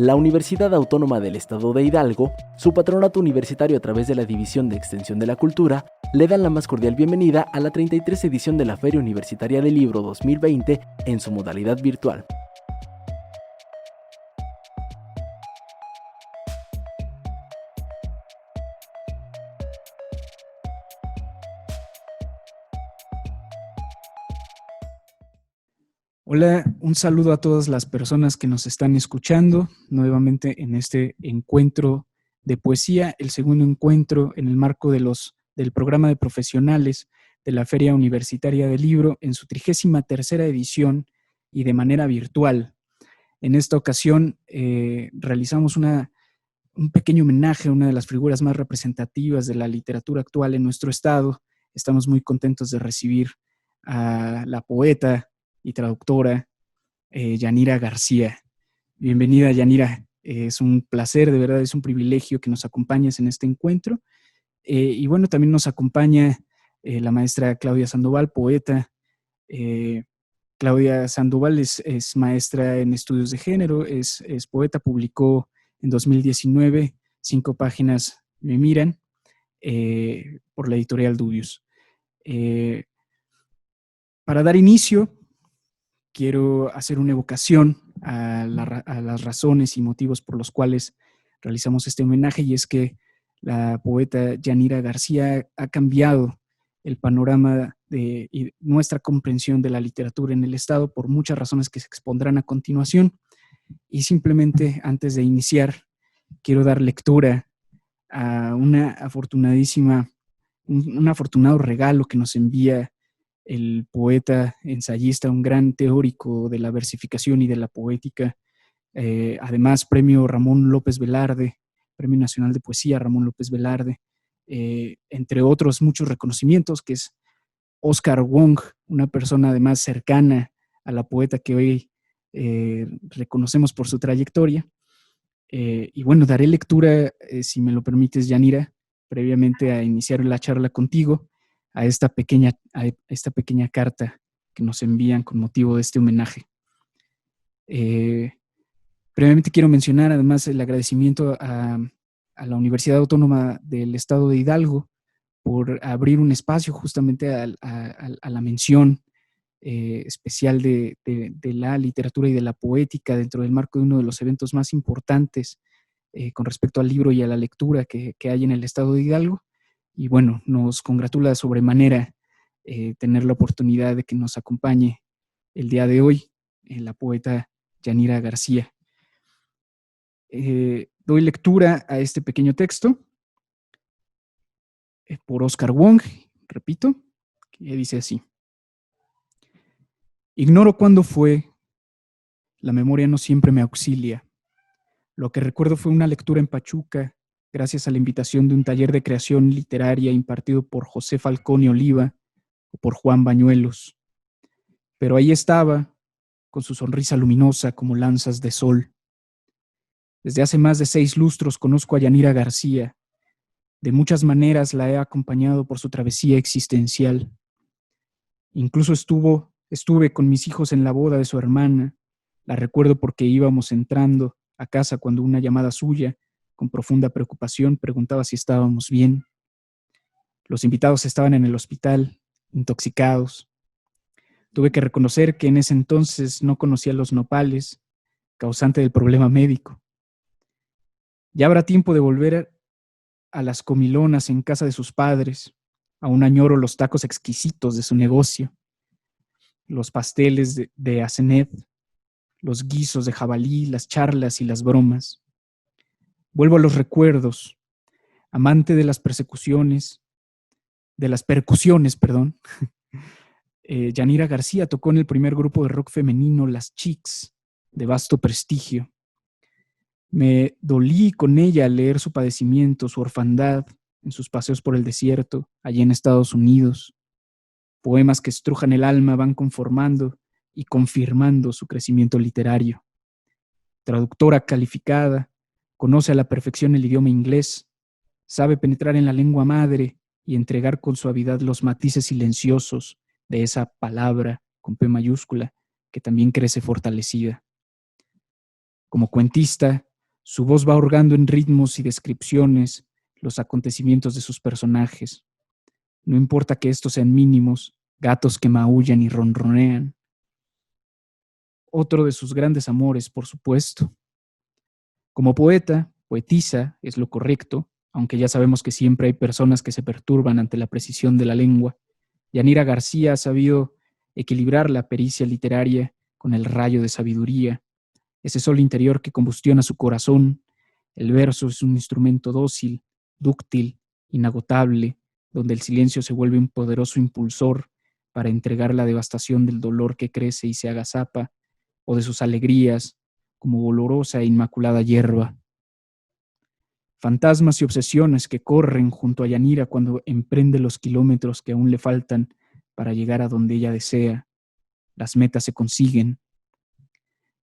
La Universidad Autónoma del Estado de Hidalgo, su patronato universitario a través de la División de Extensión de la Cultura, le dan la más cordial bienvenida a la 33 edición de la Feria Universitaria del Libro 2020 en su modalidad virtual. Hola, un saludo a todas las personas que nos están escuchando nuevamente en este encuentro de poesía, el segundo encuentro en el marco del programa de profesionales de la Feria Universitaria del Libro en su 33ª edición y de manera virtual. En esta ocasión realizamos un pequeño homenaje a una de las figuras más representativas de la literatura actual en nuestro estado. Estamos muy contentos de recibir a la poeta y traductora Yanira García. Bienvenida, Yanira. Es un placer, de verdad, es un privilegio que nos acompañes en este encuentro. Y bueno, también nos acompaña la maestra Claudia Sandoval, poeta. Claudia Sandoval es maestra en estudios de género, es poeta, publicó en 2019 5 páginas Me Miran por la editorial Dubius. Para dar inicio, quiero hacer una evocación a las razones y motivos por los cuales realizamos este homenaje, y es que la poeta Yanira García ha cambiado el panorama y nuestra comprensión de la literatura en el Estado por muchas razones que se expondrán a continuación. Y simplemente, antes de iniciar, quiero dar lectura a un afortunado regalo que nos envía el poeta, ensayista, un gran teórico de la versificación y de la poética, además premio Ramón López Velarde, Premio Nacional de Poesía Ramón López Velarde, entre otros muchos reconocimientos, que es Oscar Wong, una persona además cercana a la poeta que hoy reconocemos por su trayectoria. Y bueno, daré lectura, si me lo permites, Yanira, previamente a iniciar la charla contigo, a esta pequeña carta que nos envían con motivo de este homenaje. Previamente quiero mencionar además el agradecimiento a la Universidad Autónoma del Estado de Hidalgo por abrir un espacio justamente a la mención especial de la literatura y de la poética dentro del marco de uno de los eventos más importantes con respecto al libro y a la lectura que hay en el Estado de Hidalgo. Y bueno, nos congratula sobremanera tener la oportunidad de que nos acompañe el día de hoy la poeta Yanira García. Doy lectura a este pequeño texto por Oscar Wong, repito, que dice así. Ignoro cuándo fue, la memoria no siempre me auxilia. Lo que recuerdo fue una lectura en Pachuca, gracias a la invitación de un taller de creación literaria impartido por José Falcón y Oliva o por Juan Bañuelos. Pero ahí estaba, con su sonrisa luminosa como lanzas de sol. Desde hace más de 6 lustros conozco a Yanira García. De muchas maneras la he acompañado por su travesía existencial. Incluso estuve con mis hijos en la boda de su hermana. La recuerdo porque íbamos entrando a casa cuando una llamada suya, con profunda preocupación, preguntaba si estábamos bien. Los invitados estaban en el hospital, intoxicados. Tuve que reconocer que en ese entonces no conocía los nopales, causante del problema médico. Ya habrá tiempo de volver a las comilonas en casa de sus padres. Aún añoro los tacos exquisitos de su negocio, los pasteles de Asenet, los guisos de jabalí, las charlas y las bromas. Vuelvo a los recuerdos, amante de las percusiones, perdón. Yanira García tocó en el primer grupo de rock femenino Las Chicks, de vasto prestigio. Me dolí con ella al leer su padecimiento, su orfandad, en sus paseos por el desierto, allí en Estados Unidos. Poemas que estrujan el alma van conformando y confirmando su crecimiento literario. Traductora calificada, conoce a la perfección el idioma inglés, sabe penetrar en la lengua madre y entregar con suavidad los matices silenciosos de esa palabra con P mayúscula que también crece fortalecida. Como cuentista, Su voz va ahogando en ritmos y descripciones los acontecimientos de sus personajes. No importa que estos sean mínimos, gatos que maullan y ronronean. Otro de sus grandes amores, por supuesto. Como poeta, poetisa es lo correcto, aunque ya sabemos que siempre hay personas que se perturban ante la precisión de la lengua. Yanira García ha sabido equilibrar la pericia literaria con el rayo de sabiduría, ese sol interior que combustiona su corazón. El verso es un instrumento dócil, dúctil, inagotable, donde el silencio se vuelve un poderoso impulsor para entregar la devastación del dolor que crece y se agazapa, o de sus alegrías, como olorosa e inmaculada hierba. Fantasmas y obsesiones que corren junto a Yanira cuando emprende los kilómetros que aún le faltan para llegar a donde ella desea. Las metas se consiguen.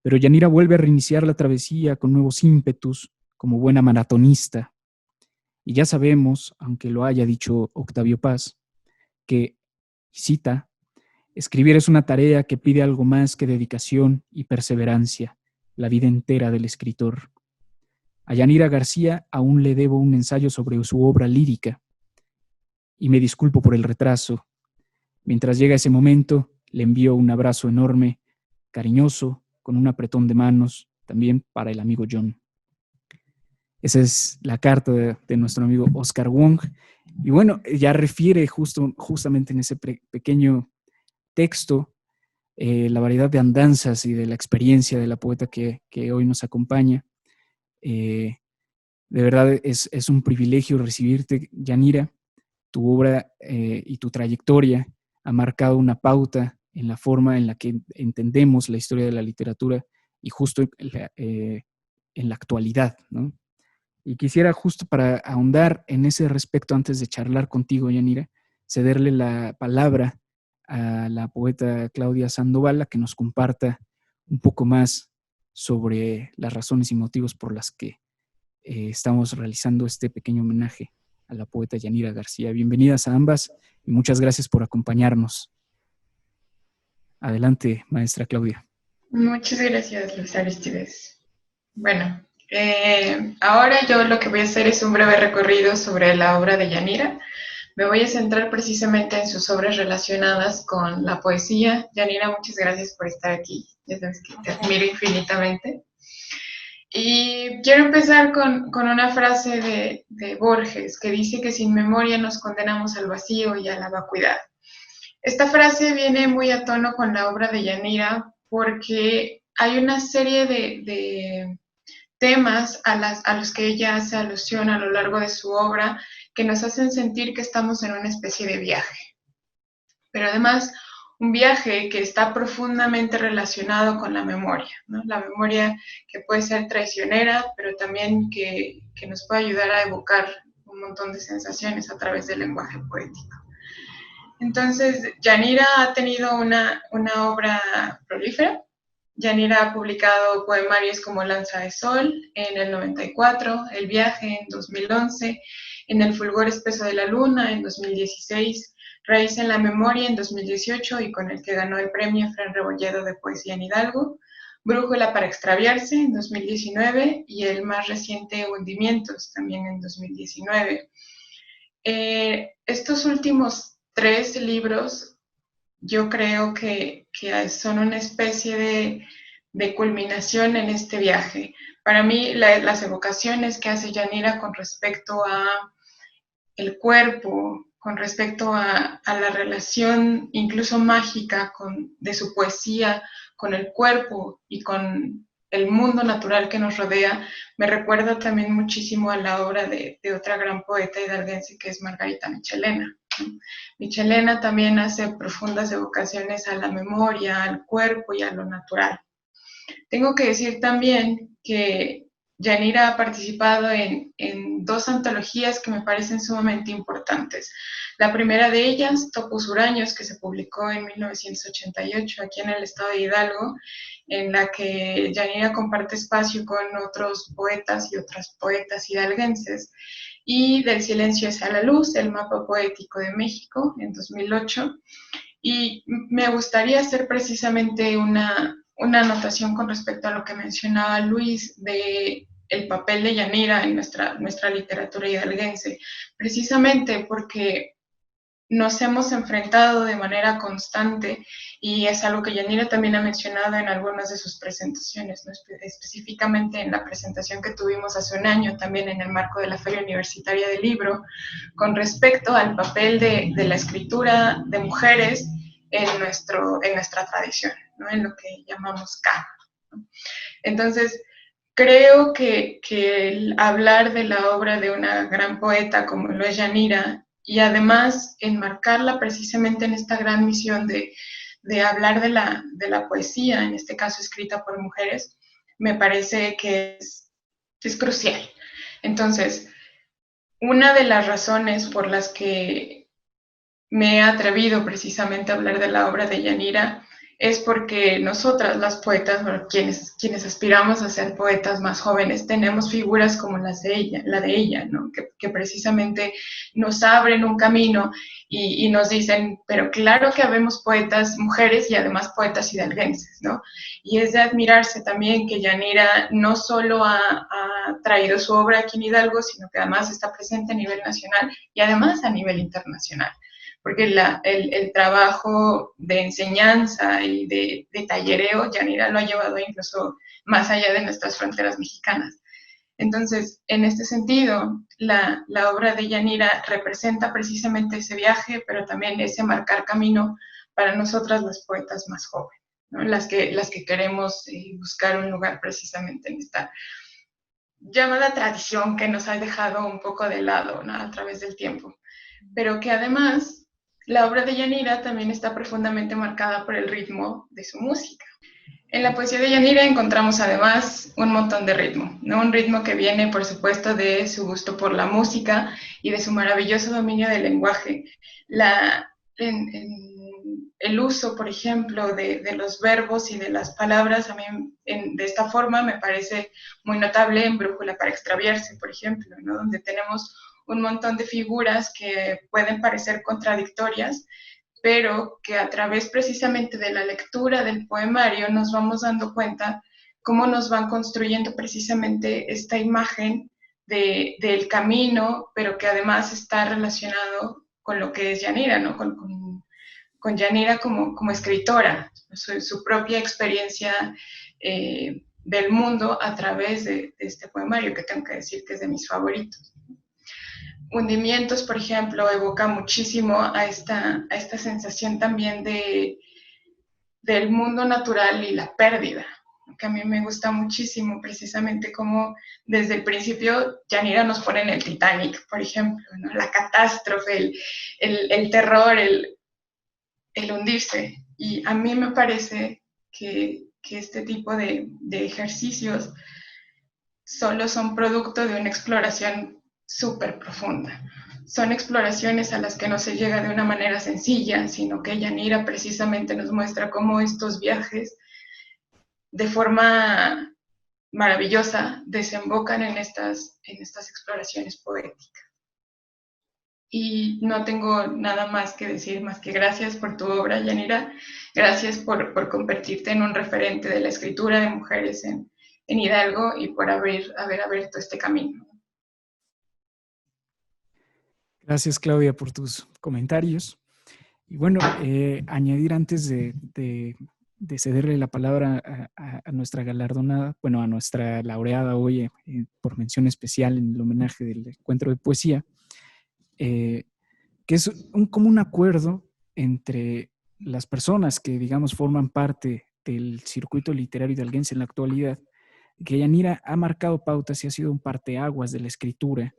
Pero Yanira vuelve a reiniciar la travesía con nuevos ímpetus, como buena maratonista. Y ya sabemos, aunque lo haya dicho Octavio Paz, que, cita, escribir es una tarea que pide algo más que dedicación y perseverancia, la vida entera del escritor. A Yanira García aún le debo un ensayo sobre su obra lírica, y me disculpo por el retraso. Mientras llega ese momento, le envío un abrazo enorme, cariñoso, con un apretón de manos, también para el amigo John. Esa es la carta de nuestro amigo Oscar Wong. Y bueno, ya refiere justamente en ese pequeño texto la variedad de andanzas y de la experiencia de la poeta que hoy nos acompaña. De verdad es un privilegio recibirte, Yanira. Tu obra y tu trayectoria ha marcado una pauta en la forma en la que entendemos la historia de la literatura y justo en la actualidad, ¿no? Y quisiera, justo para ahondar en ese respecto, antes de charlar contigo, Yanira, cederle la palabra a la poeta Claudia Sandoval, a que nos comparta un poco más sobre las razones y motivos por las que estamos realizando este pequeño homenaje a la poeta Yanira García. Bienvenidas a ambas y muchas gracias por acompañarnos. Adelante, maestra Claudia. Muchas gracias, Luis Aristides. Bueno, ahora yo lo que voy a hacer es un breve recorrido sobre la obra de Yanira. Me voy a centrar precisamente en sus obras relacionadas con la poesía. Yanira, muchas gracias por estar aquí. Ya sabes que te admiro infinitamente. Y quiero empezar con una frase de Borges que dice que sin memoria nos condenamos al vacío y a la vacuidad. Esta frase viene muy a tono con la obra de Yanira porque hay una serie de temas a los que ella hace alusión a lo largo de su obra que nos hacen sentir que estamos en una especie de viaje. Pero además, un viaje que está profundamente relacionado con la memoria, ¿no? La memoria que puede ser traicionera, pero también que nos puede ayudar a evocar un montón de sensaciones a través del lenguaje poético. Entonces, Yanira ha tenido una obra prolífera. Yanira ha publicado poemarios como Lanza de Sol en el 94, El Viaje en 2011, En el fulgor espeso de la luna en 2016, Raíz en la memoria en 2018 y con el que ganó el premio Fran Rebolledo de Poesía en Hidalgo, Brújula para extraviarse en 2019 y el más reciente Hundimientos también en 2019. Estos últimos 3 libros yo creo que son una especie de culminación en este viaje. Para mí, las evocaciones que hace Yanira con respecto a el cuerpo, con respecto a la relación incluso mágica de su poesía con el cuerpo y con el mundo natural que nos rodea, me recuerda también muchísimo a la obra de otra gran poeta hidalguense que es Margarita Michelena. Michelena también hace profundas evocaciones a la memoria, al cuerpo y a lo natural. Tengo que decir también que Yanira ha participado en 2 antologías que me parecen sumamente importantes. La primera de ellas, Topos Huraños, que se publicó en 1988 aquí en el estado de Hidalgo, en la que Yanira comparte espacio con otros poetas y otras poetas hidalguenses. Y Del silencio hacia la luz, el mapa poético de México, en 2008. Y me gustaría hacer precisamente una anotación con respecto a lo que mencionaba Luis de el papel de Yanira en nuestra literatura hidalguense, precisamente porque nos hemos enfrentado de manera constante y es algo que Yanira también ha mencionado en algunas de sus presentaciones, ¿no? Específicamente en la presentación que tuvimos hace un año, también en el marco de la Feria Universitaria del Libro, con respecto al papel de la escritura de mujeres en nuestra tradición, ¿no? En lo que llamamos canon, ¿no? Entonces, creo que el hablar de la obra de una gran poeta como lo es Yanira, y además enmarcarla precisamente en esta gran misión de hablar de la poesía, en este caso escrita por mujeres, me parece que es crucial. Entonces, una de las razones por las que me he atrevido precisamente a hablar de la obra de Yanira es porque nosotras, las poetas, bueno, quienes aspiramos a ser poetas más jóvenes, tenemos figuras como la de ella, ¿no? Que precisamente nos abren un camino y nos dicen, pero claro que habemos poetas mujeres y además poetas hidalguenses, ¿no? Y es de admirarse también que Yanira no solo ha traído su obra aquí en Hidalgo, sino que además está presente a nivel nacional y además a nivel internacional, porque el trabajo de enseñanza y de tallereo, Yanira lo ha llevado incluso más allá de nuestras fronteras mexicanas. Entonces, en este sentido, la obra de Yanira representa precisamente ese viaje, pero también ese marcar camino para nosotras las poetas más jóvenes, ¿no? Las que queremos buscar un lugar precisamente en esta llamada tradición que nos ha dejado un poco de lado, ¿no? A través del tiempo, pero que además la obra de Yanira también está profundamente marcada por el ritmo de su música. En la poesía de Yanira encontramos además un montón de ritmo, ¿no? Un ritmo que viene, por supuesto, de su gusto por la música y de su maravilloso dominio del lenguaje. El uso, por ejemplo, de los verbos y de las palabras, a mí de esta forma me parece muy notable en Brújula para extraviarse, por ejemplo, ¿no? Donde tenemos un montón de figuras que pueden parecer contradictorias, pero que a través precisamente de la lectura del poemario nos vamos dando cuenta cómo nos van construyendo precisamente esta imagen del camino, pero que además está relacionado con lo que es Yanira, ¿no? Con Yanira como escritora, su propia experiencia del mundo a través de este poemario, que tengo que decir que es de mis favoritos. Hundimientos, por ejemplo, evoca muchísimo a esta sensación también del mundo natural y la pérdida, que a mí me gusta muchísimo, precisamente como desde el principio Yanira nos pone en el Titanic, por ejemplo, ¿no? La catástrofe, el terror, el hundirse. Y a mí me parece que este tipo de ejercicios solo son producto de una exploración súper profunda. Son exploraciones a las que no se llega de una manera sencilla, sino que Yanira precisamente nos muestra cómo estos viajes, de forma maravillosa, desembocan en estas exploraciones poéticas. Y no tengo nada más que decir, más que gracias por tu obra, Yanira. Gracias por convertirte en un referente de la escritura de mujeres en Hidalgo y por haber abierto este camino. Gracias, Claudia, por tus comentarios. Y bueno, añadir antes de cederle la palabra a nuestra galardonada, bueno, a nuestra laureada hoy por mención especial en el homenaje del encuentro de poesía, que es como un acuerdo entre las personas que, digamos, forman parte del circuito literario hidalguense en la actualidad, que Yanira ha marcado pautas y ha sido un parteaguas de la escritura.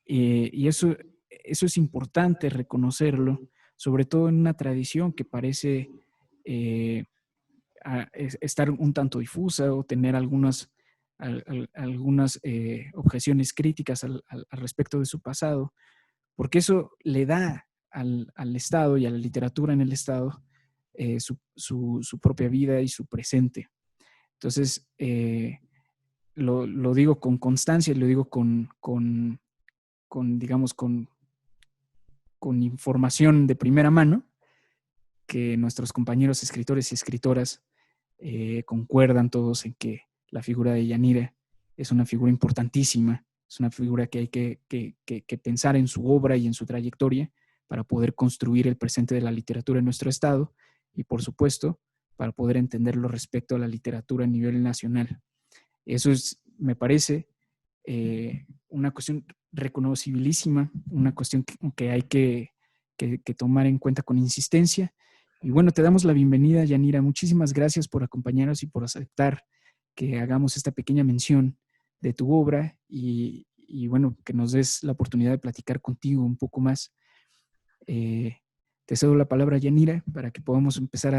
Y eso es importante reconocerlo, sobre todo en una tradición que parece estar un tanto difusa o tener algunas objeciones críticas al respecto de su pasado, porque eso le da al Estado y a la literatura en el Estado su propia vida y su presente. Entonces, lo digo con constancia, lo digo digamos, con información de primera mano, que nuestros compañeros escritores y escritoras concuerdan todos en que la figura de Yanira es una figura importantísima, es una figura que hay que pensar en su obra y en su trayectoria para poder construir el presente de la literatura en nuestro estado y, por supuesto, para poder entenderlo respecto a la literatura a nivel nacional. Eso es, me parece, una cuestión reconocibilísima, una cuestión que hay que tomar en cuenta con insistencia. Y bueno, te damos la bienvenida, Yanira. Muchísimas gracias por acompañarnos y por aceptar que hagamos esta pequeña mención de tu obra y bueno, que nos des la oportunidad de platicar contigo un poco más. Te cedo la palabra, Yanira, para que podamos empezar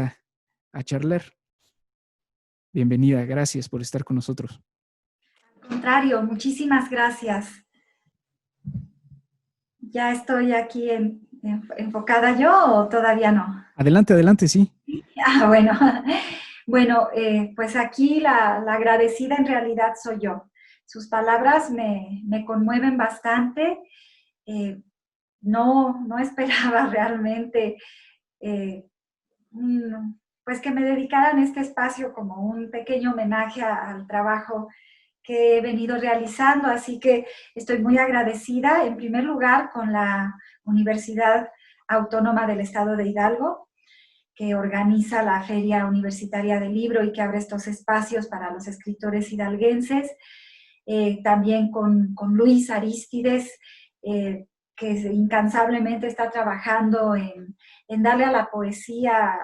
a charlar. Bienvenida, gracias por estar con nosotros. Al contrario, muchísimas gracias. ¿Ya estoy aquí enfocada yo o todavía no? Adelante, adelante, sí. Bueno. Bueno, pues aquí la agradecida en realidad soy yo. Sus palabras me conmueven bastante. No esperaba realmente pues que me dedicaran este espacio como un pequeño homenaje al trabajo que he venido realizando, así que estoy muy agradecida en primer lugar con la Universidad Autónoma del Estado de Hidalgo, que organiza la Feria Universitaria del Libro y que abre estos espacios para los escritores hidalguenses, también con Luis Arístides, que incansablemente está trabajando en darle a la poesía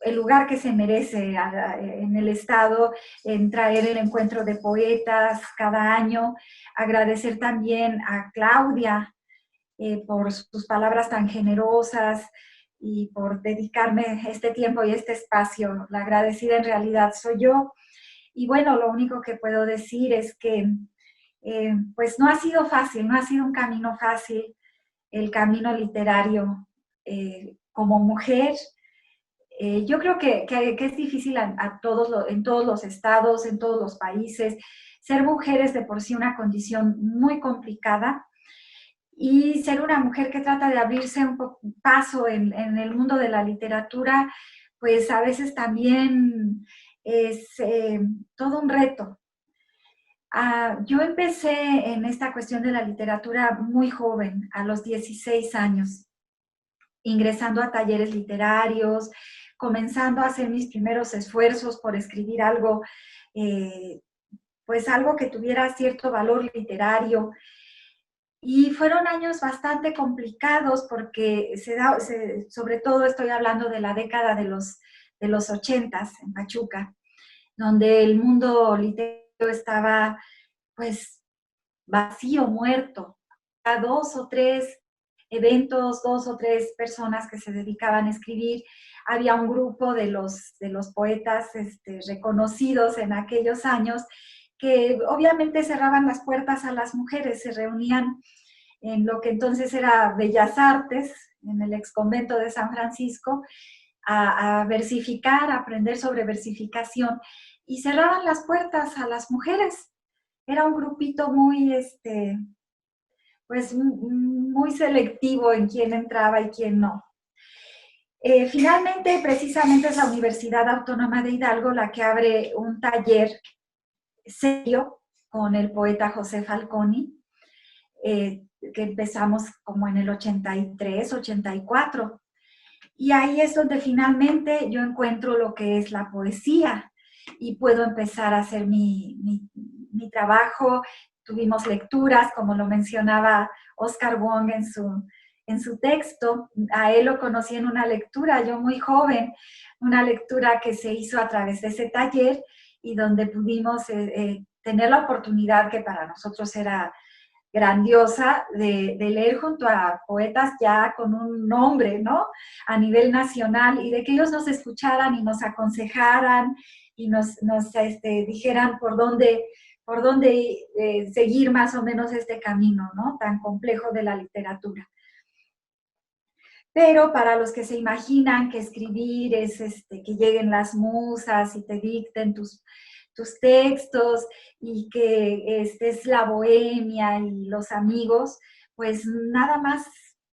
el lugar que se merece en el Estado, en traer el encuentro de poetas cada año. Agradecer también a Claudia por sus palabras tan generosas y por dedicarme este tiempo y este espacio. La agradecida en realidad soy yo. Y bueno, lo único que puedo decir es que pues no ha sido fácil, no ha sido un camino fácil el camino literario como mujer. Yo creo que es difícil en todos los estados, en todos los países. Ser mujer es de por sí una condición muy complicada y ser una mujer que trata de abrirse un paso en el mundo de la literatura, pues a veces también es todo un reto. Yo empecé en esta cuestión de la literatura muy joven, a los 16 años, ingresando a talleres literarios, comenzando a hacer mis primeros esfuerzos por escribir algo, pues algo que tuviera cierto valor literario. Y fueron años bastante complicados porque sobre todo estoy hablando de la década de los 80s en Pachuca, donde el mundo literario estaba pues vacío, muerto. A 2 o 3 eventos, 2 o 3 personas que se dedicaban a escribir. Había un grupo de los poetas reconocidos en aquellos años que obviamente cerraban las puertas a las mujeres, se reunían en lo que entonces era Bellas Artes, en el exconvento de San Francisco, a versificar, a aprender sobre versificación, y cerraban las puertas a las mujeres. Era un grupito muy, pues, muy selectivo en quién entraba y quién no. Finalmente, precisamente es la Universidad Autónoma de Hidalgo la que abre un taller serio con el poeta José Falconi, que empezamos como en el 83, 84. Y ahí es donde finalmente yo encuentro lo que es la poesía y puedo empezar a hacer mi trabajo. Tuvimos lecturas, como lo mencionaba Oscar Wong en su texto. A él lo conocí en una lectura, yo muy joven, una lectura que se hizo a través de ese taller y donde pudimos tener la oportunidad, que para nosotros era grandiosa, de leer junto a poetas ya con un nombre, ¿no? A nivel nacional, y de que ellos nos escucharan y nos aconsejaran y nos dijeran por dónde seguir más o menos este camino, ¿no? Tan complejo de la literatura. Pero para los que se imaginan que escribir es que lleguen las musas y te dicten tus textos y que es la bohemia y los amigos, pues nada más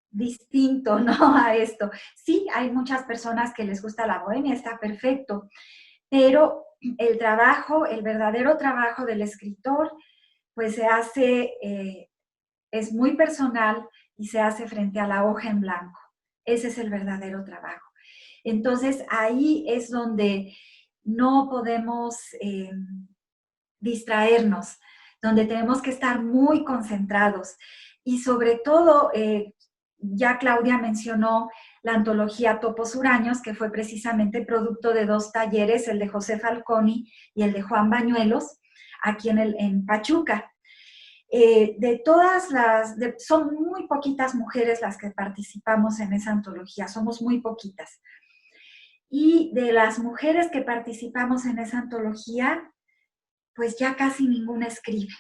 distinto, ¿no? A esto. Sí, hay muchas personas que les gusta la bohemia, está perfecto, pero el trabajo, el verdadero trabajo del escritor, pues se hace, es muy personal y se hace frente a la hoja en blanco. Ese es el verdadero trabajo. Entonces, ahí es donde no podemos distraernos, donde tenemos que estar muy concentrados. Y sobre todo, ya Claudia mencionó la antología Topos Huraños, que fue precisamente producto de 2 talleres, el de José Falconi y el de Juan Bañuelos, aquí en Pachuca. Son muy poquitas mujeres las que participamos en esa antología, somos muy poquitas. Y de las mujeres que participamos en esa antología, pues ya casi ninguna escribe,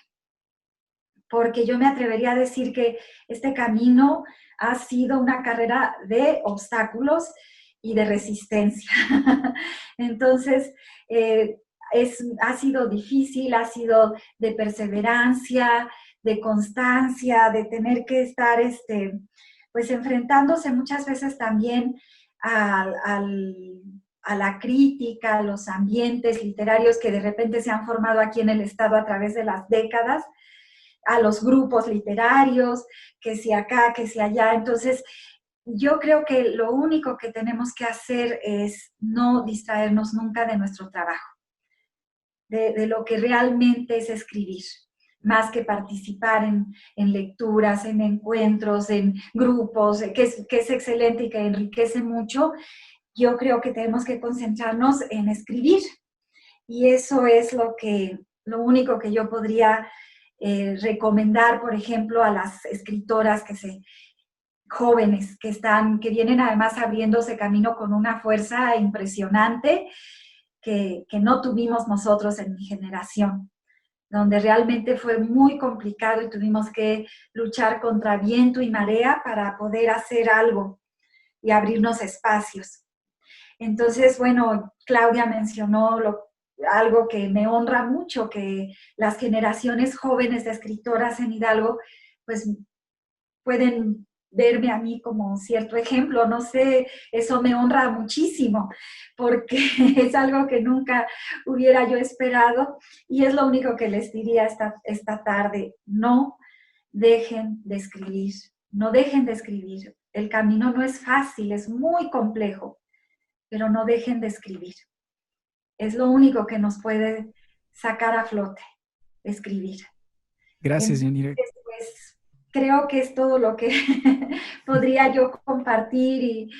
porque yo me atrevería a decir que este camino ha sido una carrera de obstáculos y de resistencia. Entonces, ha sido difícil, ha sido de perseverancia, de constancia, de tener que estar pues enfrentándose muchas veces también a la crítica, a los ambientes literarios que de repente se han formado aquí en el Estado a través de las décadas, a los grupos literarios, que si acá, que si allá. Entonces, yo creo que lo único que tenemos que hacer es no distraernos nunca de nuestro trabajo, de lo que realmente es escribir, más que participar en lecturas, en encuentros, en grupos, que es excelente y que enriquece mucho. Yo creo que tenemos que concentrarnos en escribir. Y eso es lo único que yo podría recomendar, por ejemplo, a las escritoras jóvenes que vienen además abriéndose camino con una fuerza impresionante que no tuvimos nosotros en mi generación, donde realmente fue muy complicado y tuvimos que luchar contra viento y marea para poder hacer algo y abrirnos espacios. Entonces, bueno, Claudia mencionó algo que me honra mucho, que las generaciones jóvenes de escritoras en Hidalgo, pues pueden verme a mí como cierto ejemplo, no sé, eso me honra muchísimo, porque es algo que nunca hubiera yo esperado, y es lo único que les diría esta tarde: no dejen de escribir, no dejen de escribir. El camino no es fácil, es muy complejo, pero no dejen de escribir. Es lo único que nos puede sacar a flote, escribir. Gracias, Yanira. Entonces, pues, creo que es todo lo que podría yo compartir, y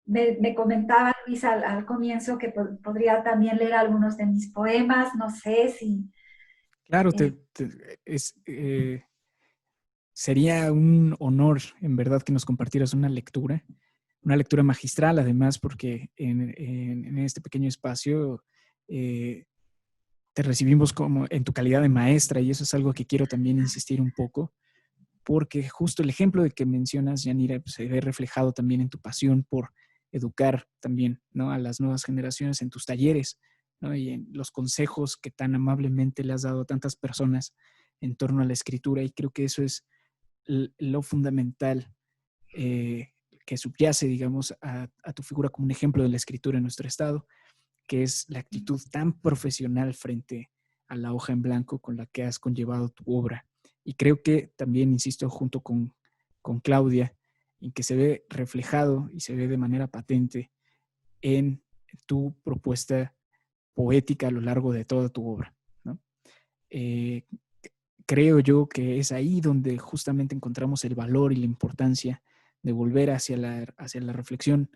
me comentaba Luis al comienzo que podría también leer algunos de mis poemas, no sé si... Claro, sería un honor, en verdad, que nos compartieras una lectura magistral, además, porque en este pequeño espacio te recibimos como en tu calidad de maestra, y eso es algo que quiero también insistir un poco, porque justo el ejemplo de que mencionas, Yanira, pues, se ve reflejado también en tu pasión por educar también, ¿no?, a las nuevas generaciones en tus talleres, ¿no?, y en los consejos que tan amablemente le has dado a tantas personas en torno a la escritura. Y creo que eso es lo fundamental que subyace, digamos, a tu figura como un ejemplo de la escritura en nuestro estado, que es la actitud tan profesional frente a la hoja en blanco con la que has conllevado tu obra. Y creo que también, insisto, junto con Claudia, en que se ve reflejado y se ve de manera patente en tu propuesta poética a lo largo de toda tu obra, ¿no? Creo yo que es ahí donde justamente encontramos el valor y la importancia de volver hacia la reflexión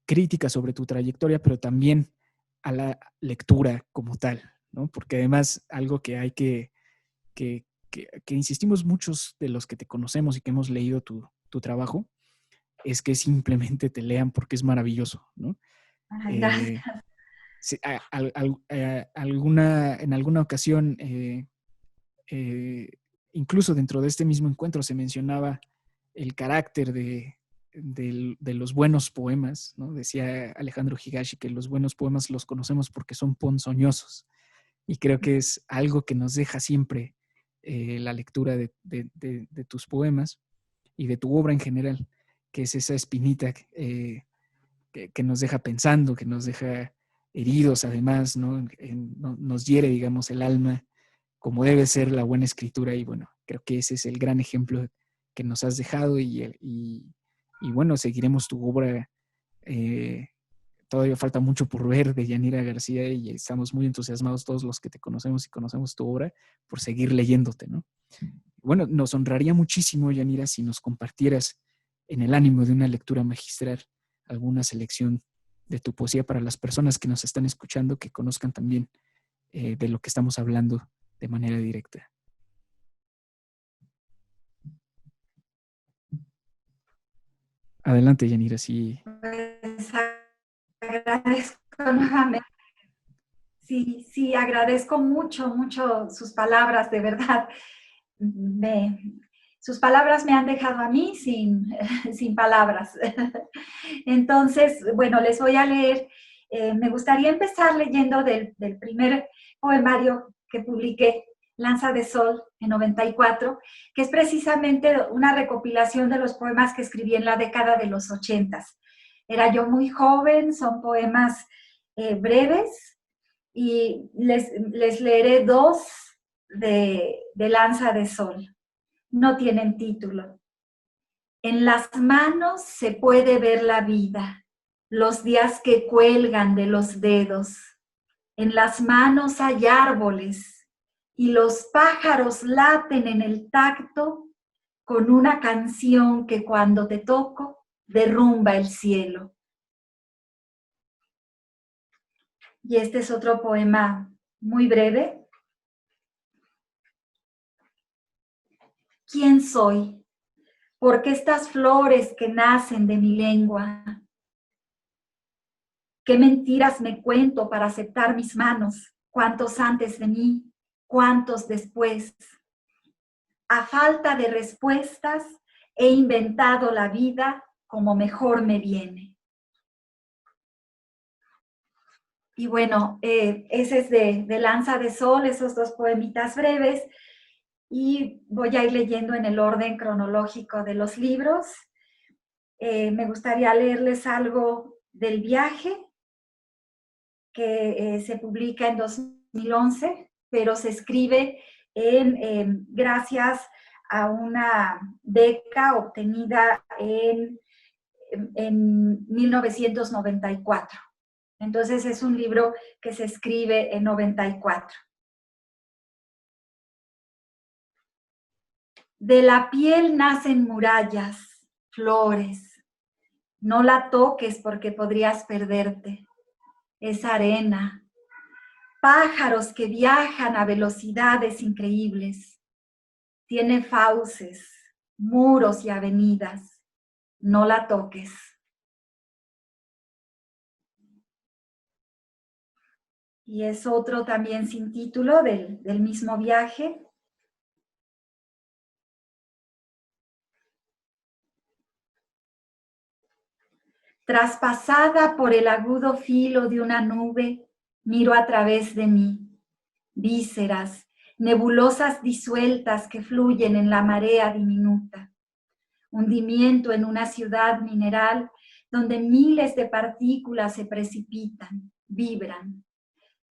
crítica sobre tu trayectoria, pero también a la lectura como tal, ¿no? Porque además algo que hay que insistimos muchos de los que te conocemos y que hemos leído tu trabajo, es que simplemente te lean porque es maravilloso, ¿no? Gracias. En alguna ocasión, incluso dentro de este mismo encuentro, se mencionaba el carácter de los buenos poemas, ¿no? Decía Alejandro Higashi que los buenos poemas los conocemos porque son ponzoñosos, y creo que es algo que nos deja siempre la lectura de tus poemas y de tu obra en general, que es esa espinita que nos deja pensando, que nos deja heridos además, ¿no? Nos hiere, digamos, el alma, como debe ser la buena escritura. Y bueno, creo que ese es el gran ejemplo que nos has dejado y bueno, seguiremos tu obra. Todavía falta mucho por ver de Yanira García y estamos muy entusiasmados todos los que te conocemos y conocemos tu obra por seguir leyéndote, ¿no? Bueno, nos honraría muchísimo, Yanira, si nos compartieras en el ánimo de una lectura magistral alguna selección de tu poesía para las personas que nos están escuchando, que conozcan también de lo que estamos hablando de manera directa. Adelante, Yanira, sí. Pues agradezco nuevamente. Sí, sí, agradezco mucho, mucho sus palabras, de verdad. Sus palabras me han dejado a mí sin palabras. Entonces, bueno, les voy a leer. Me gustaría empezar leyendo del primer poemario que publiqué, Lanza de Sol, en 94, que es precisamente una recopilación de los poemas que escribí en la década de los 80. Era yo muy joven, son poemas breves, y les leeré dos de Lanza de Sol. No tienen título. En las manos se puede ver la vida, los días que cuelgan de los dedos. En las manos hay árboles y los pájaros laten en el tacto con una canción que cuando te toco derrumba el cielo. Y este es otro poema muy breve. ¿Quién soy? ¿Por qué estas flores que nacen de mi lengua? ¿Qué mentiras me cuento para aceptar mis manos? ¿Cuántos antes de mí? ¿Cuántos después? A falta de respuestas, he inventado la vida como mejor me viene. Y bueno, ese es de Lanza de Sol, esos dos poemitas breves. Y voy a ir leyendo en el orden cronológico de los libros. Me gustaría leerles algo del viaje, que se publica en 2011, pero se escribe gracias a una beca obtenida en 1994. Entonces es un libro que se escribe en 94. De la piel nacen murallas, flores. No la toques porque podrías perderte. Es arena. Pájaros que viajan a velocidades increíbles. Tiene fauces, muros y avenidas. No la toques. Y es otro también sin título del mismo viaje. Traspasada por el agudo filo de una nube, miro a través de mí. Vísceras, nebulosas disueltas que fluyen en la marea diminuta. Hundimiento en una ciudad mineral donde miles de partículas se precipitan, vibran.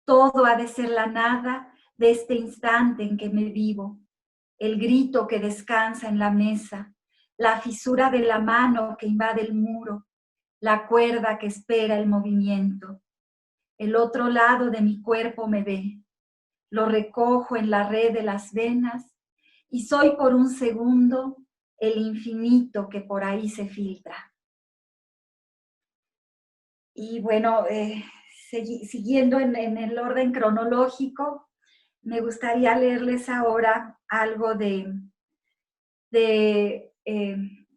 Todo ha de ser la nada de este instante en que me vivo. El grito que descansa en la mesa, la fisura de la mano que invade el muro, la cuerda que espera el movimiento. El otro lado de mi cuerpo me ve. Lo recojo en la red de las venas y soy por un segundo el infinito que por ahí se filtra. Y bueno, siguiendo en el orden cronológico, me gustaría leerles ahora algo en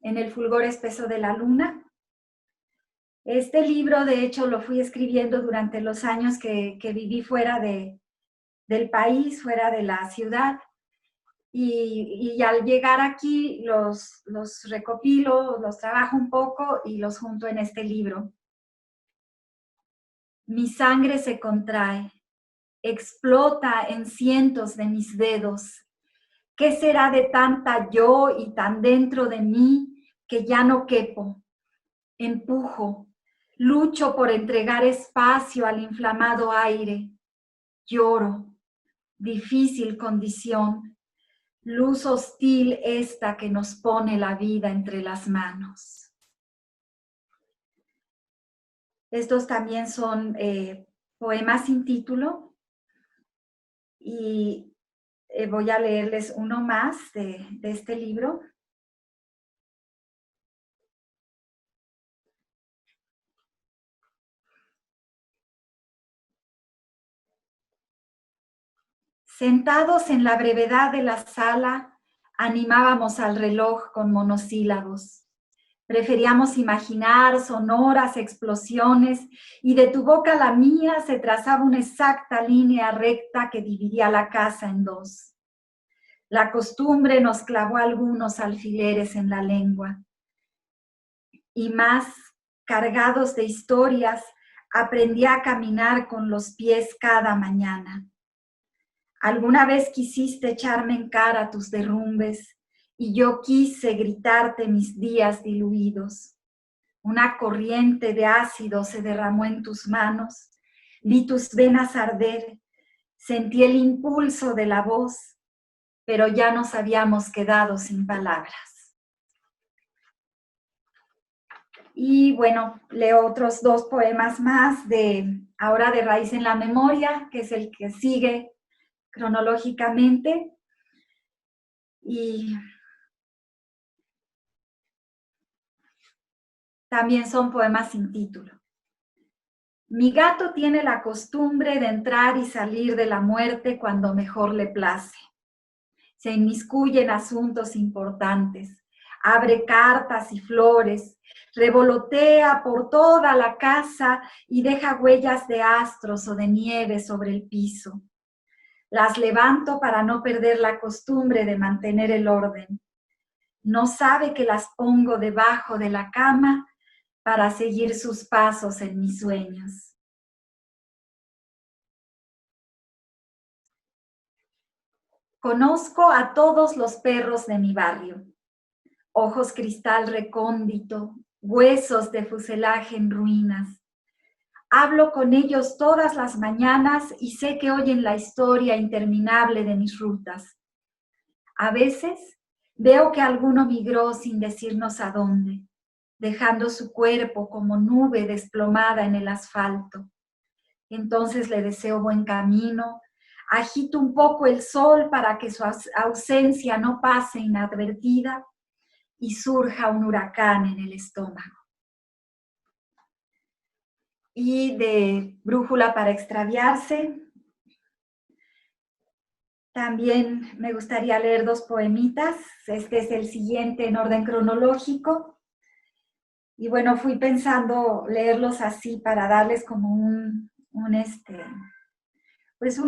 el fulgor espeso de la luna. Este libro, de hecho, lo fui escribiendo durante los años que viví fuera del país, fuera de la ciudad. Y al llegar aquí los recopilo, los trabajo un poco y los junto en este libro. Mi sangre se contrae, explota en cientos de mis dedos. ¿Qué será de tanta yo y tan dentro de mí que ya no quepo? Empujo. Lucho por entregar espacio al inflamado aire. Lloro. Difícil condición. Luz hostil esta que nos pone la vida entre las manos. Estos también son poemas sin título y voy a leerles uno más de este libro. Sentados en la brevedad de la sala, animábamos al reloj con monosílabos. Preferíamos imaginar sonoras explosiones y de tu boca a la mía se trazaba una exacta línea recta que dividía la casa en dos. La costumbre nos clavó algunos alfileres en la lengua. Y más, cargados de historias, aprendí a caminar con los pies cada mañana. Alguna vez quisiste echarme en cara tus derrumbes y yo quise gritarte mis días diluidos. Una corriente de ácido se derramó en tus manos, vi tus venas arder, sentí el impulso de la voz, pero ya nos habíamos quedado sin palabras. Y bueno, leo otros dos poemas más ahora de Raíz en la Memoria, que es el que sigue cronológicamente. Y también son poemas sin título. Mi gato tiene la costumbre de entrar y salir de la muerte cuando mejor le place. Se inmiscuye en asuntos importantes, abre cartas y flores, revolotea por toda la casa y deja huellas de astros o de nieve sobre el piso. Las levanto para no perder la costumbre de mantener el orden. No sabe que las pongo debajo de la cama para seguir sus pasos en mis sueños. Conozco a todos los perros de mi barrio. Ojos cristal recóndito, huesos de fuselaje en ruinas. Hablo con ellos todas las mañanas y sé que oyen la historia interminable de mis rutas. A veces veo que alguno migró sin decirnos a dónde, dejando su cuerpo como nube desplomada en el asfalto. Entonces le deseo buen camino, agito un poco el sol para que su ausencia no pase inadvertida y surja un huracán en el estómago. Y de Brújula para extraviarse, también me gustaría leer dos poemitas. Este es el siguiente en orden cronológico. Y bueno, fui pensando leerlos así para darles como un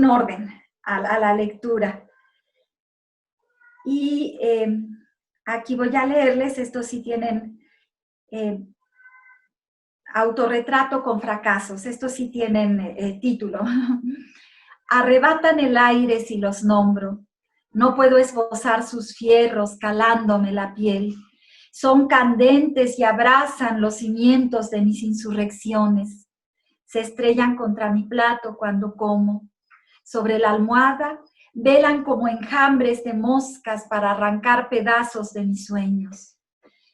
orden a la lectura. Y aquí voy a leerles, estos sí tienen autorretrato con fracasos, estos sí tienen título. Arrebatan el aire si los nombro, no puedo esbozar sus fierros calándome la piel. Son candentes y abrazan los cimientos de mis insurrecciones. Se estrellan contra mi plato cuando como. Sobre la almohada velan como enjambres de moscas para arrancar pedazos de mis sueños.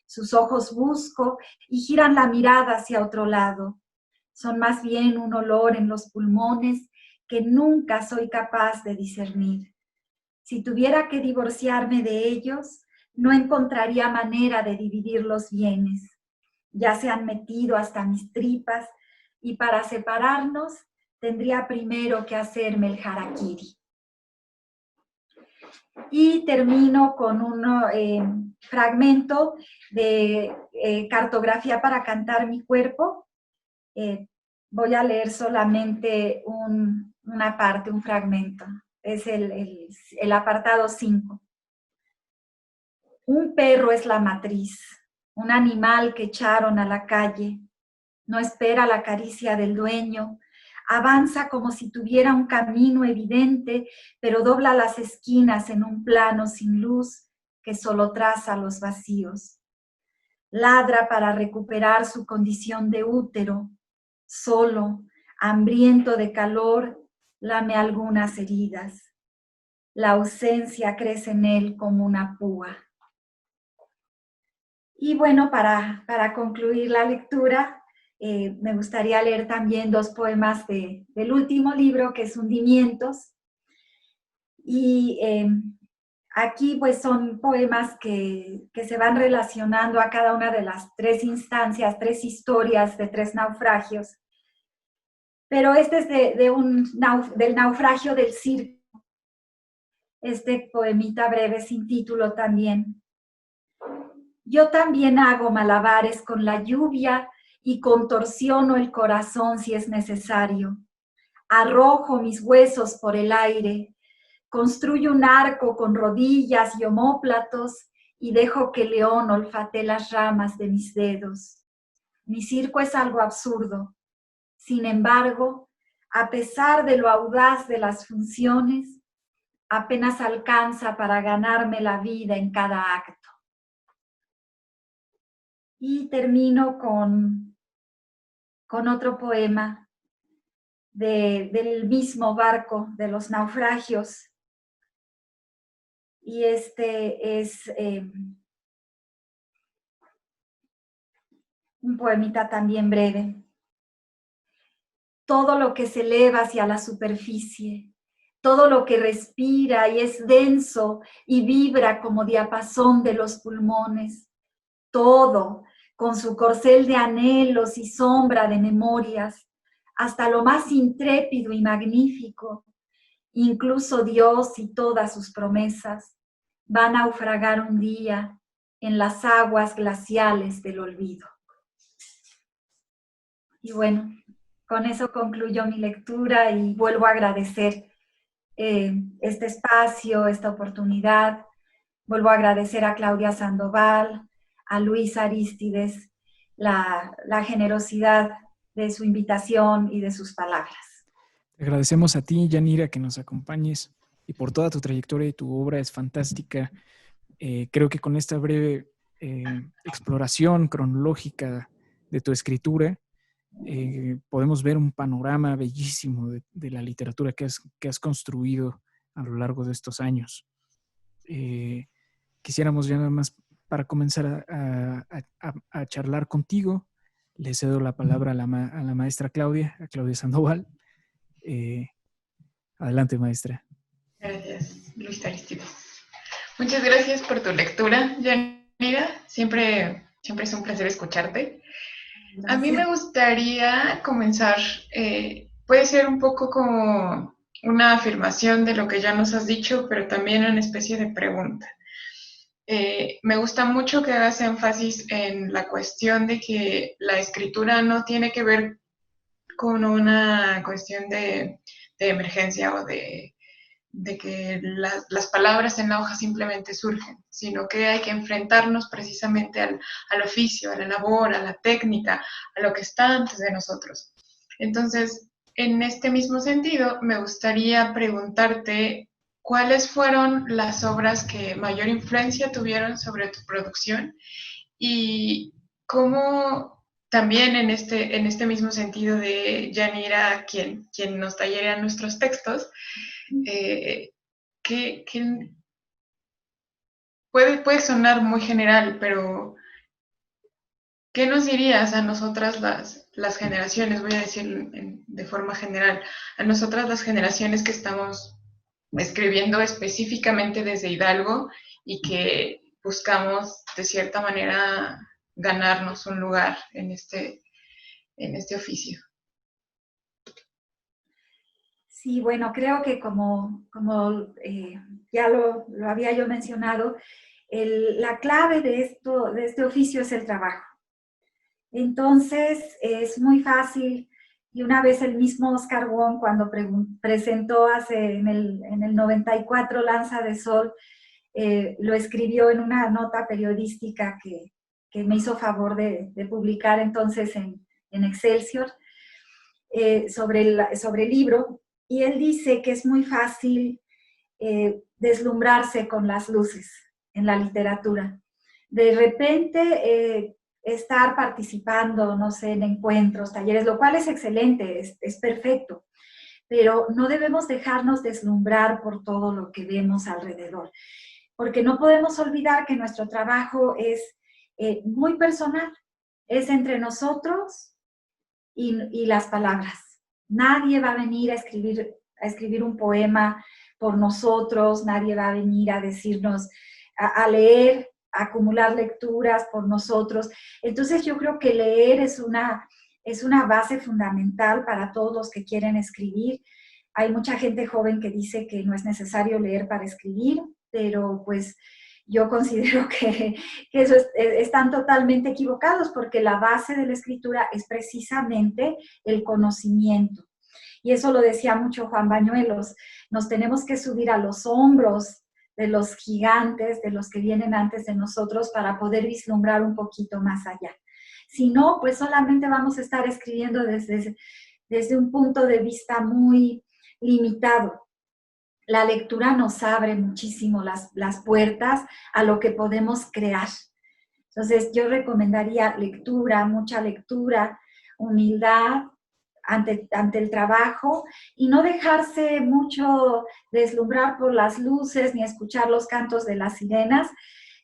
Sus ojos busco y giran la mirada hacia otro lado. Son más bien un olor en los pulmones que nunca soy capaz de discernir. Si tuviera que divorciarme de ellos, no encontraría manera de dividir los bienes. Ya se han metido hasta mis tripas y para separarnos tendría primero que hacerme el harakiri. Y termino con un fragmento de Cartografía para cantar mi cuerpo. Voy a leer solamente una parte, un fragmento. Es el apartado 5. Un perro es la matriz, un animal que echaron a la calle. No espera la caricia del dueño, avanza como si tuviera un camino evidente, pero dobla las esquinas en un plano sin luz que solo traza los vacíos. ladra para recuperar su condición de útero, solo, hambriento de calor, lame algunas heridas. La ausencia crece en él como una púa. Y bueno, para concluir la lectura, me gustaría leer también 2 poemas del último libro, que es Hundimientos. Y aquí pues son poemas que se van relacionando a cada una de las 3 instancias, 3 historias de 3 naufragios. Pero este es del naufragio del circo. Este poemita breve sin título también. Yo también hago malabares con la lluvia y contorsiono el corazón si es necesario. Arrojo mis huesos por el aire, construyo un arco con rodillas y omóplatos y dejo que el león olfatee las ramas de mis dedos. Mi circo es algo absurdo. Sin embargo, a pesar de lo audaz de las funciones, apenas alcanza para ganarme la vida en cada acto. Y termino con otro poema del mismo barco de los naufragios. Y este es un poemita también breve. Todo lo que se eleva hacia la superficie, todo lo que respira y es denso y vibra como diapasón de los pulmones, todo con su corcel de anhelos y sombra de memorias, hasta lo más intrépido y magnífico, incluso Dios y todas sus promesas, va a naufragar un día en las aguas glaciales del olvido. Y bueno, con eso concluyo mi lectura y vuelvo a agradecer este espacio, esta oportunidad. Vuelvo a agradecer a Claudia Sandoval, a Luis Arístides, la generosidad de su invitación y de sus palabras. Te agradecemos a ti, Yanira, que nos acompañes y por toda tu trayectoria y tu obra es fantástica. Creo que con esta breve exploración cronológica de tu escritura, podemos ver un panorama bellísimo de la literatura que has construido a lo largo de estos años. Quisiéramos ya nada más para comenzar a charlar contigo. Le cedo la palabra a la maestra Claudia, a Claudia Sandoval. Adelante, maestra. Gracias, Luis Aristides. Muchas gracias por tu lectura, Yanira. Siempre es un placer escucharte. Gracias. A mí me gustaría comenzar, puede ser un poco como una afirmación de lo que ya nos has dicho, pero también una especie de pregunta. Me gusta mucho que hagas énfasis en la cuestión de que la escritura no tiene que ver con una cuestión de emergencia o de que las palabras en la hoja simplemente surgen, sino que hay que enfrentarnos precisamente al oficio, a la labor, a la técnica, a lo que está antes de nosotros. Entonces, en este mismo sentido, me gustaría preguntarte cuáles fueron las obras que mayor influencia tuvieron sobre tu producción y cómo también en este mismo sentido de Yanira, quien nos tallerea nuestros textos, que puede sonar muy general, pero ¿qué nos dirías a nosotras las generaciones? Voy a decir de forma general, a nosotras las generaciones que estamos escribiendo específicamente desde Hidalgo y que buscamos de cierta manera ganarnos un lugar en este oficio. Sí, bueno, creo que como ya lo había yo mencionado, la clave de este oficio es el trabajo. Entonces, es muy fácil, y una vez el mismo Oscar Wong, cuando presentó en el 94 Lanza de Sol, lo escribió en una nota periodística que me hizo favor de publicar entonces en Excelsior, sobre el libro, y él dice que es muy fácil deslumbrarse con las luces en la literatura. De repente estar participando, no sé, en encuentros, talleres, lo cual es excelente, es perfecto, pero no debemos dejarnos deslumbrar por todo lo que vemos alrededor, porque no podemos olvidar que nuestro trabajo es muy personal, es entre nosotros y las palabras. Nadie va a venir a escribir un poema por nosotros, nadie va a venir a decirnos, a leer, a acumular lecturas por nosotros. Entonces yo creo que leer es una base fundamental para todos los que quieren escribir. Hay mucha gente joven que dice que no es necesario leer para escribir, pero pues yo considero que eso están totalmente equivocados, porque la base de la escritura es precisamente el conocimiento. Y eso lo decía mucho Juan Bañuelos, nos tenemos que subir a los hombros de los gigantes, de los que vienen antes de nosotros, para poder vislumbrar un poquito más allá. Si no, pues solamente vamos a estar escribiendo desde un punto de vista muy limitado. La lectura nos abre muchísimo las puertas a lo que podemos crear. Entonces, yo recomendaría lectura, mucha lectura, humildad ante el trabajo, y no dejarse mucho deslumbrar por las luces ni escuchar los cantos de las sirenas,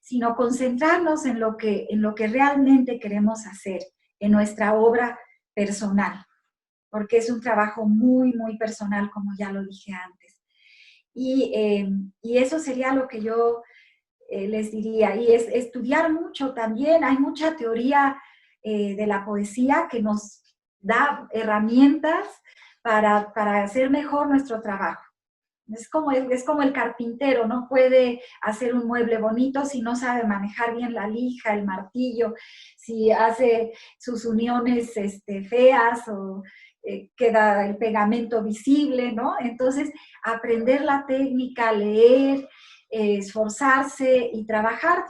sino concentrarnos en lo que realmente queremos hacer, en nuestra obra personal, porque es un trabajo muy, muy personal, como ya lo dije antes. Y eso sería lo que yo les diría. Y es estudiar mucho también. Hay mucha teoría de la poesía que nos da herramientas para hacer mejor nuestro trabajo. Es como el carpintero, no puede hacer un mueble bonito si no sabe manejar bien la lija, el martillo, si hace sus uniones feas o queda el pegamento visible, ¿no? Entonces, aprender la técnica, leer, esforzarse y trabajar.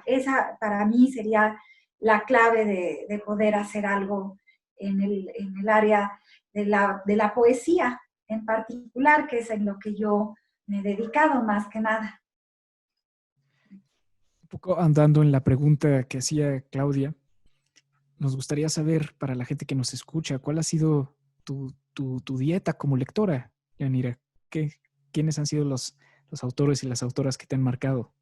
Esa para mí sería la clave de poder hacer algo en el área de la poesía en particular, que es en lo que yo me he dedicado más que nada. Un poco andando en la pregunta que hacía Claudia, nos gustaría saber, para la gente que nos escucha, ¿cuál ha sido tu dieta como lectora, Yanira? ¿Quiénes han sido los autores y las autoras que te han marcado?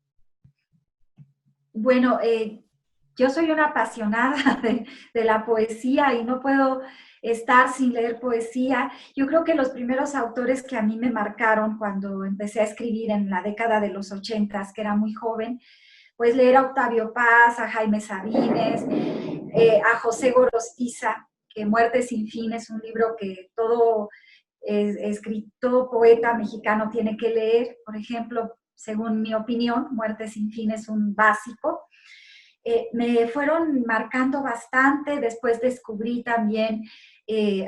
Bueno, yo soy una apasionada de la poesía y no puedo estar sin leer poesía. Yo creo que los primeros autores que a mí me marcaron cuando empecé a escribir en la década de los 80, que era muy joven, pues leer a Octavio Paz, a Jaime Sabines, a José Gorostiza, que Muerte sin fin es un libro que todo escritor, poeta mexicano tiene que leer. Por ejemplo, según mi opinión, Muerte sin fin es un básico. Me fueron marcando bastante. Después descubrí también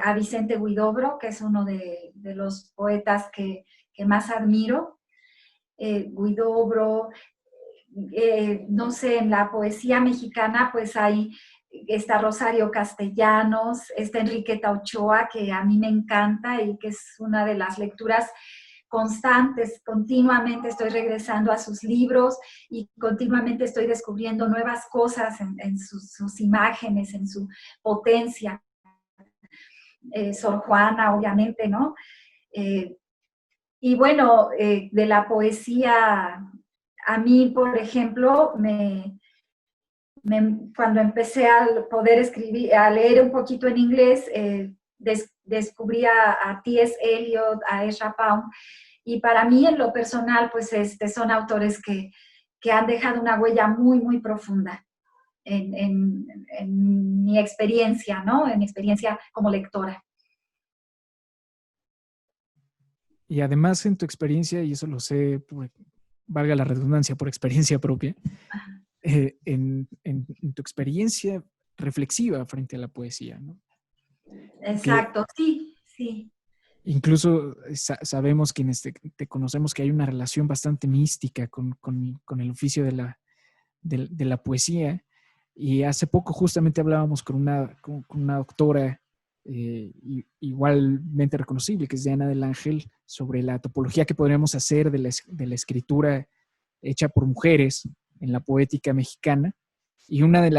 a Vicente Huidobro, que es uno de los poetas que más admiro. Huidobro, no sé, en la poesía mexicana pues está Rosario Castellanos, está Enriqueta Ochoa, que a mí me encanta y que es una de las lecturas constantes. Continuamente estoy regresando a sus libros y continuamente estoy descubriendo nuevas cosas en sus imágenes, en su potencia. Sor Juana, obviamente, ¿no? Y bueno, de la poesía, a mí, por ejemplo, cuando empecé a poder escribir, a leer un poquito en inglés, descubrí a T.S. Eliot, a Ezra Pound, y para mí en lo personal, pues son autores que han dejado una huella muy, muy profunda en mi experiencia, ¿no? En mi experiencia como lectora. Y además en tu experiencia, y eso lo sé, valga la redundancia, por experiencia propia, en tu experiencia reflexiva frente a la poesía, ¿no? Exacto, sí, sí. Incluso sabemos quienes te conocemos que hay una relación bastante mística con el oficio de la poesía. Y hace poco justamente hablábamos con una doctora igualmente reconocible, que es Diana del Ángel, sobre la topología que podríamos hacer de la escritura hecha por mujeres en la poética mexicana. Y una de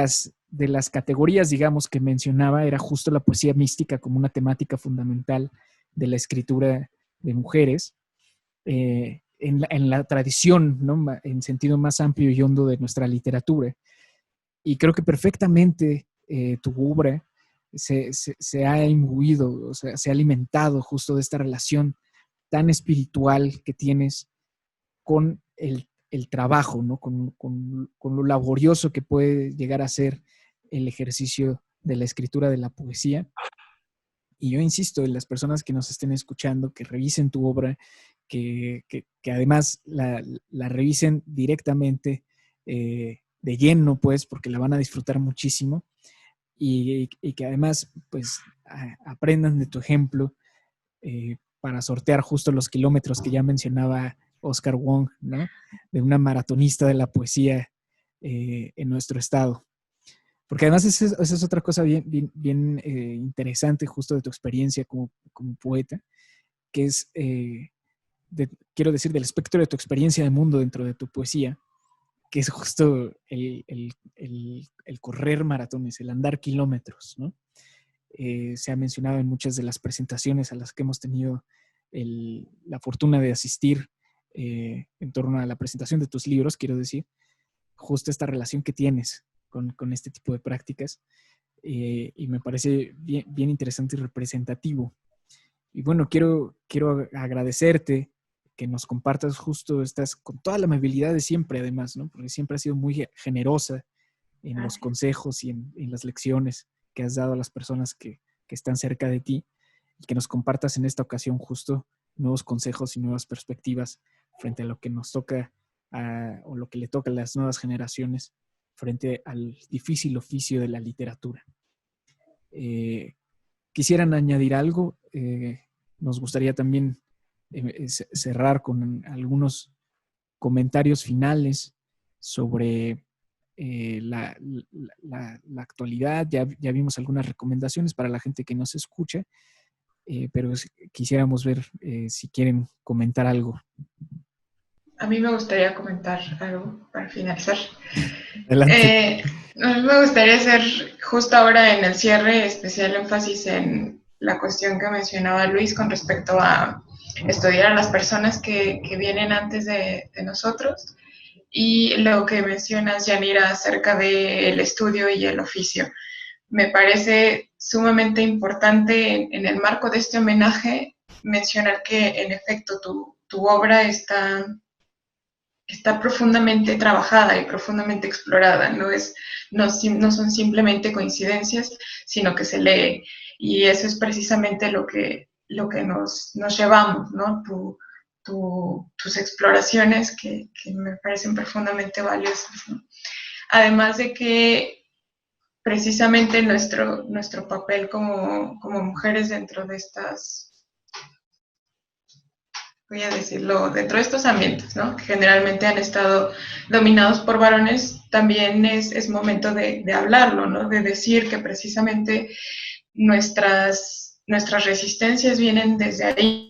las categorías, digamos, que mencionaba era justo la poesía mística como una temática fundamental de la escritura de mujeres, en la tradición, ¿no? En sentido más amplio y hondo de nuestra literatura. Y creo que perfectamente tu obra se ha imbuido, o sea, se ha alimentado justo de esta relación tan espiritual que tienes con el trabajo, ¿no? Con lo laborioso que puede llegar a ser el ejercicio de la escritura de la poesía. Y yo insisto en las personas que nos estén escuchando, que revisen tu obra, que además la revisen directamente, de lleno, pues, porque la van a disfrutar muchísimo, y que además, pues, aprendan de tu ejemplo, para sortear justo los kilómetros que ya mencionaba Oscar Wong, ¿no? De una maratonista de la poesía en nuestro estado. Porque además esa es otra cosa bien interesante justo de tu experiencia como poeta, que es, quiero decir, del espectro de tu experiencia de mundo dentro de tu poesía, que es justo el correr maratones, el andar kilómetros, ¿no? Se ha mencionado en muchas de las presentaciones a las que hemos tenido la fortuna de asistir en torno a la presentación de tus libros, quiero decir, justo esta relación que tienes con este tipo de prácticas, y me parece bien interesante y representativo. Y bueno, quiero agradecerte que nos compartas justo estas, con toda la amabilidad de siempre además, ¿no? Porque siempre has sido muy generosa en los consejos y en las lecciones que has dado a las personas que están cerca de ti, y que nos compartas en esta ocasión justo nuevos consejos y nuevas perspectivas frente a lo que nos toca o lo que le toca a las nuevas generaciones frente al difícil oficio de la literatura. ¿Quisieran añadir algo? Nos gustaría también cerrar con algunos comentarios finales sobre la actualidad. Ya vimos algunas recomendaciones para la gente que nos escucha, pero quisiéramos ver si quieren comentar algo. A mí me gustaría comentar algo para finalizar. Adelante. A mí me gustaría hacer justo ahora en el cierre especial énfasis en la cuestión que mencionaba Luis con respecto a estudiar a las personas que vienen antes de nosotros, y lo que mencionas, Yanira, acerca del estudio y el oficio. Me parece sumamente importante en el marco de este homenaje mencionar que en efecto tu obra está profundamente trabajada y profundamente explorada, no son simplemente coincidencias, sino que se lee, y eso es precisamente lo que nos llevamos, ¿no? Tus exploraciones que me parecen profundamente valiosas, ¿no? Además de que precisamente nuestro papel como mujeres dentro de estas, voy a decirlo, dentro de estos ambientes, ¿no? Que generalmente han estado dominados por varones, también es momento de hablarlo, ¿no? De decir que precisamente nuestras resistencias vienen desde ahí,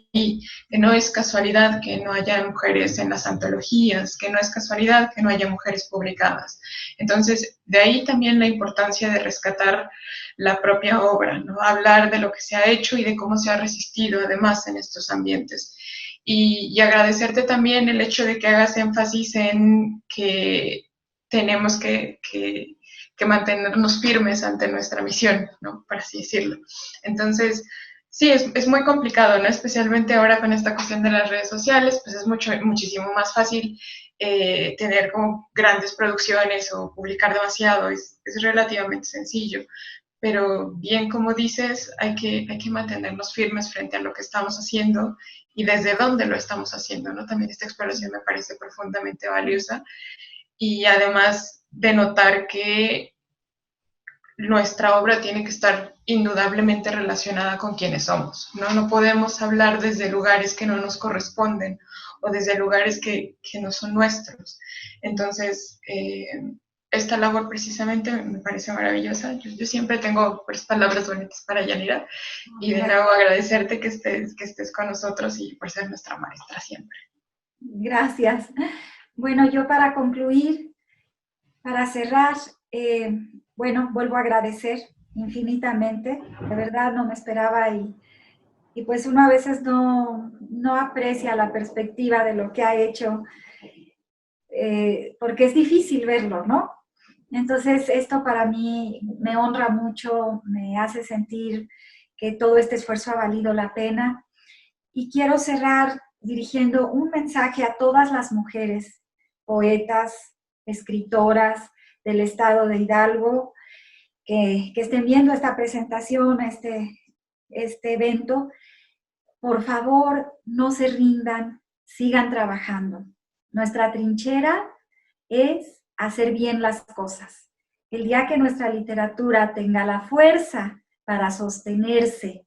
que no es casualidad que no haya mujeres en las antologías, que no es casualidad que no haya mujeres publicadas. Entonces, de ahí también la importancia de rescatar la propia obra, ¿no? Hablar de lo que se ha hecho y de cómo se ha resistido además en estos ambientes. Y agradecerte también el hecho de que hagas énfasis en que tenemos que mantenernos firmes ante nuestra misión, ¿no? Por así decirlo. Entonces, sí, es muy complicado, ¿no? Especialmente ahora con esta cuestión de las redes sociales, pues es muchísimo más fácil tener como grandes producciones o publicar demasiado, es relativamente sencillo. Pero bien, como dices, hay que mantenernos firmes frente a lo que estamos haciendo y desde dónde lo estamos haciendo, ¿no? También esta exploración me parece profundamente valiosa, y además de notar que nuestra obra tiene que estar indudablemente relacionada con quienes somos, ¿no? No podemos hablar desde lugares que no nos corresponden o desde lugares que no son nuestros. Entonces, esta labor precisamente me parece maravillosa. Yo siempre tengo pues, palabras bonitas para Yanira, y de nuevo agradecerte que estés con nosotros y por ser nuestra maestra siempre. Gracias. Bueno, yo para concluir, para cerrar, Bueno, vuelvo a agradecer infinitamente, de verdad no me esperaba y pues uno a veces no aprecia la perspectiva de lo que ha hecho, porque es difícil verlo, ¿no? Entonces, esto para mí me honra mucho, me hace sentir que todo este esfuerzo ha valido la pena. Y quiero cerrar dirigiendo un mensaje a todas las mujeres, poetas, escritoras del estado de Hidalgo, que estén viendo esta presentación, este evento. Por favor, no se rindan, sigan trabajando. Nuestra trinchera es hacer bien las cosas. El día que nuestra literatura tenga la fuerza para sostenerse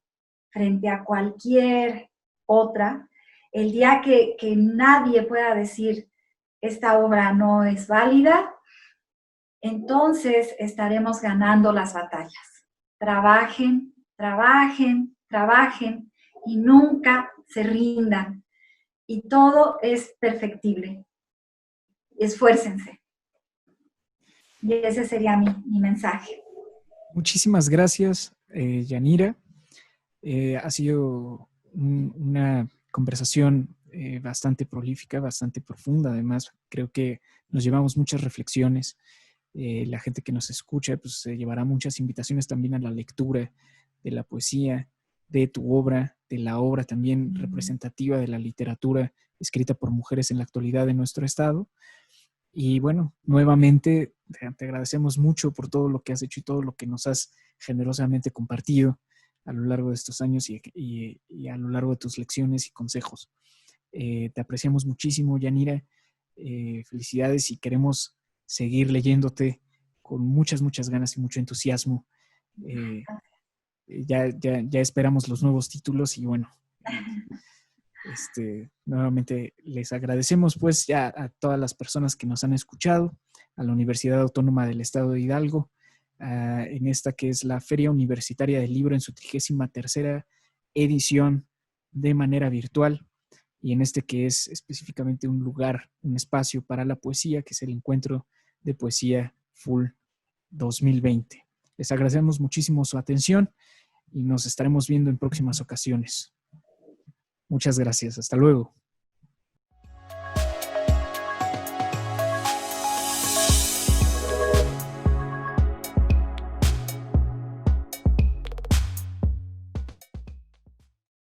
frente a cualquier otra, el día que nadie pueda decir esta obra no es válida, entonces estaremos ganando las batallas. Trabajen, trabajen, trabajen y nunca se rindan. Y todo es perfectible. Esfuércense. Y ese sería mi mensaje. Muchísimas gracias, Yanira. Ha sido una conversación bastante prolífica, bastante profunda. Además, creo que nos llevamos muchas reflexiones. La gente que nos escucha pues, se llevará muchas invitaciones también a la lectura de la poesía, de tu obra, de la obra también representativa de la literatura escrita por mujeres en la actualidad de nuestro estado. Y bueno, nuevamente te agradecemos mucho por todo lo que has hecho y todo lo que nos has generosamente compartido a lo largo de estos años y a lo largo de tus lecciones y consejos. Te apreciamos muchísimo, Yanira. Felicidades y queremos seguir leyéndote con muchas, muchas ganas y mucho entusiasmo. Ya esperamos los nuevos títulos y bueno, nuevamente les agradecemos pues ya a todas las personas que nos han escuchado, a la Universidad Autónoma del Estado de Hidalgo, en esta que es la Feria Universitaria del Libro en su 33ª edición de manera virtual, y en este que es específicamente un lugar, un espacio para la poesía, que es el Encuentro de Poesía Full 2020. Les agradecemos muchísimo su atención y nos estaremos viendo en próximas ocasiones. Muchas gracias. Hasta luego.